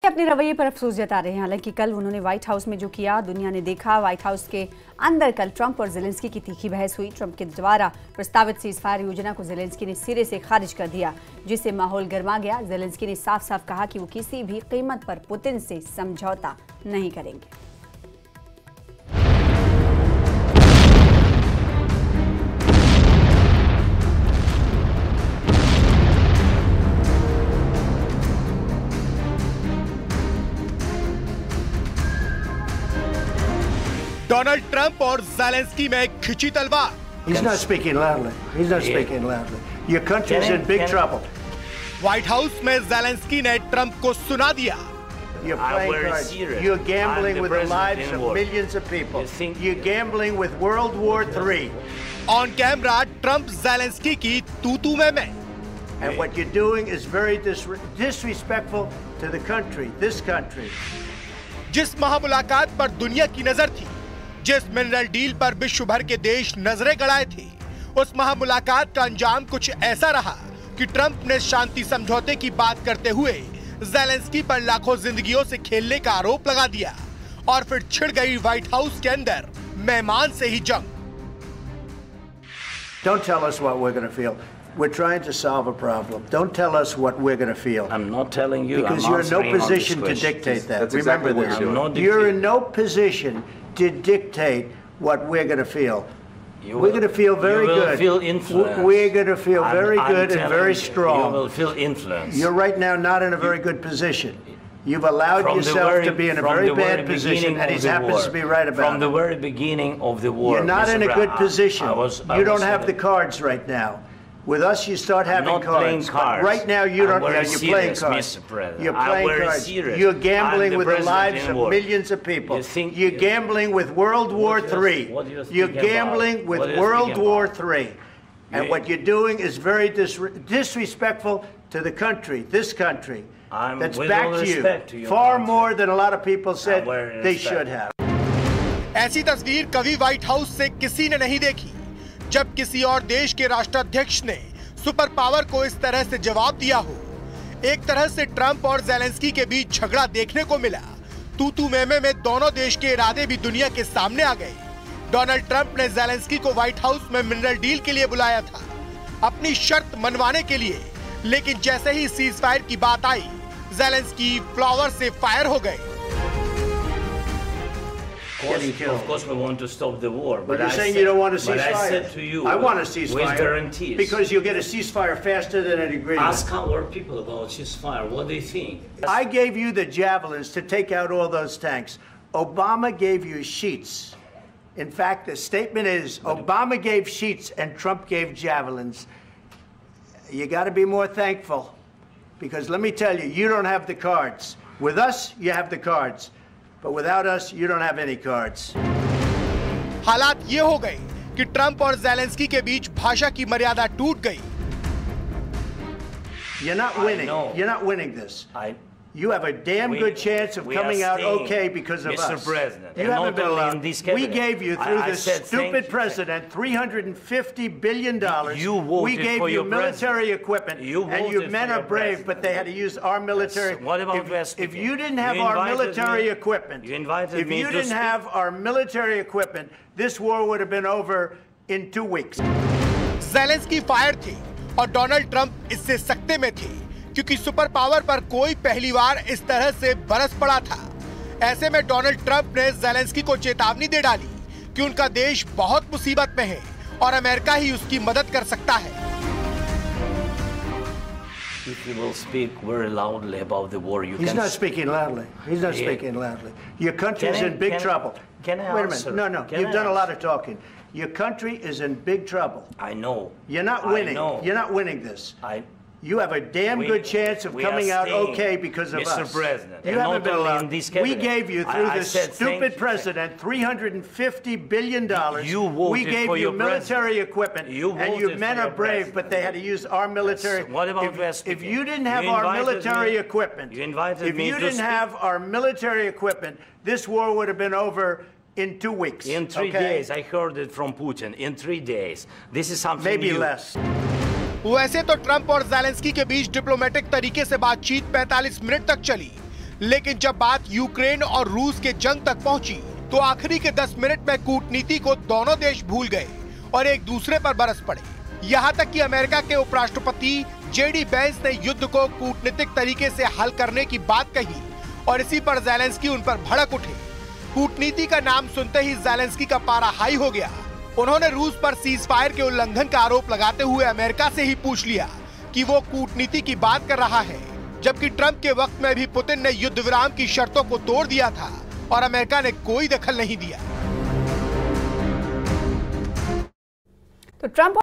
अपने रवैये पर अफसोस जता रहे हैं। हालांकि कल उन्होंने व्हाइट हाउस में जो किया दुनिया ने देखा। व्हाइट हाउस के अंदर कल ट्रंप और जेलेंस्की की तीखी बहस हुई। ट्रंप के द्वारा प्रस्तावित सीज़फायर योजना को जेलेंस्की ने सिरे से खारिज कर दिया, जिससे माहौल गर्मा गया। जेलेंस्की ने साफ साफ कहा कि वो किसी भी कीमत पर पुतिन से समझौता नहीं करेंगे। डोनाल्ड ट्रंप और ज़ेलेंस्की में खिंची तलवार। He's not speaking loudly. He's not speaking loudly. Your country is in big trouble. White house में ज़ेलेंस्की ने ट्रंप को सुना दिया। You're playing cards. You're gambling with the lives of millions of people. You're gambling with World War III. On camera Trump Zelensky की तू-तू में। And what you're doing is very disrespectful to the country, this country. जिस महामुलाकात पर दुनिया की नजर थी, जिस mineral deal पर विश्व भर के देश नजरें गड़ाए थे, उस महामुलाकात का अंजाम कुछ ऐसा रहा कि ट्रंप ने शांति समझौते की बात करते हुए ज़ेलेंस्की पर लाखों जिंदगियों से खेलने का आरोप लगा दिया और फिर छिड़ गई व्हाइट हाउस के अंदर मेहमान से ही जंग। Don't tell us what we're going to feel. We're trying to solve a problem. Don't tell us what we're going to feel. I'm not telling you. Because you're in no position to dictate that. That's Remember exactly this. You're in no position to dictate what we're going to feel. We're going to feel very good. You will feel influence. We're going to feel very good and very strong. You will feel influence. You're right now not in a very good position. You've allowed yourself to be in a very bad position, and he happens to be right about it. From the very beginning of the war. You're not in a good position. You don't have the cards right now. With us, you start having cards. But right now, you don't. You're playing cards. You're playing cards. You're gambling with the lives of millions of people. You're gambling with World War III. You're gambling with World War III. And what you're doing is very disrespectful to the country, this country, that's backed you far more than a lot of people said they should have. ऐसी तस्वीर कभी white house से किसी ने नहीं देखी, जब किसी और देश के राष्ट्राध्यक्ष ने सुपर पावर को इस तरह से जवाब दिया हो। एक तरह से ट्रंप और ज़ेलेंस्की के बीच झगड़ा देखने को मिला। तू-तू में दोनों देश के इरादे भी दुनिया के सामने आ गए। डोनाल्ड ट्रंप ने ज़ेलेंस्की को व्हाइट हाउस में मिनरल डील के लिए बुलाया था, अपनी शर्त मनवाने के लिए, लेकिन जैसे ही सीज़फायर की बात आई, ज़ेलेंस्की फ्लावर से फायर हो गए। Of course, we want to stop the war. But you're saying you don't want a ceasefire. But I said to you, I want a ceasefire. With guarantees. Because you'll get a ceasefire faster than an agreement. Ask our people about ceasefire. What they think. I gave you the javelins to take out all those tanks. Obama gave you sheets. In fact, the statement is Obama gave sheets and Trump gave javelins. You got to be more thankful. Because let me tell you, you don't have the cards. With us, you have the cards. But without us, you don't have any cards. हालात ये हो गए कि Trump और Zelensky के बीच भाषा की मर्यादा टूट गई। You're not winning. You're not winning this. You have a damn good chance of coming out okay because of us. Mr. President, you haven't been allowed. We gave you, through this stupid president, $350 billion. We gave you military equipment, and your men are brave, but they had to use our military. What about West? If you didn't have our military equipment, if you didn't have our military equipment, this war would have been over in 2 weeks. Zelensky fire थे और Donald Trump इससे सख्ते में थे, क्योंकि super power पर कोई पहली बार इस तरह से बरस पड़ा था। ऐसे में डोनाल्ड ट्रंप ने ज़ेलेंस्की को चेतावनी दे डाली कि उनका देश बहुत मुसीबत में है और अमेरिका ही उसकी मदद कर सकता है। If you will speak very loudly about the war, He's not speaking loudly. He's not speaking loudly. Your country is in big trouble. Can I Wait a minute. No. You've done a lot of talking. Your country is in big trouble. I know. You're not winning. You're not winning this. You have a damn good chance of coming out okay because of us. Mr. President, you haven't been allowed. We gave you, through this stupid president, $350 billion. We gave you military equipment, and your men are brave, but they had to use our military. What about West? If you didn't have our military equipment, if you didn't have our military equipment, this war would have been over in 2 weeks. In 3 days. I heard it from Putin. In 3 days. This is something maybe new. Less. वैसे तो Trump और Zelensky के बीच diplomatic तरीके से बातचीत 45 minute तक चली, लेकिन जब बात यूक्रेन और रूस के जंग तक पहुंची तो आखिरी के 10 मिनट में कूटनीति को दोनों देश भूल गए और एक दूसरे पर बरस पड़े। यहाँ तक कि अमेरिका के उपराष्ट्रपति जेडी वेंस ने युद्ध को कूटनीतिक तरीके से हल करने की बात कही और इसी पर ज़ेलेंस्की उन पर भड़क उठे। कूटनीति का नाम सुनते ही ज़ेलेंस्की का पारा हाई हो गया। उन्होंने रूस पर सीज फायर के उल्लंघन का आरोप लगाते हुए अमेरिका से ही पूछ लिया कि वो कूटनीति की बात कर रहा है, जबकि ट्रंप के वक्त में भी पुतिन ने युद्ध विराम की शर्तों को तोड़ दिया था और अमेरिका ने कोई दखल नहीं दिया। तो ट्रंप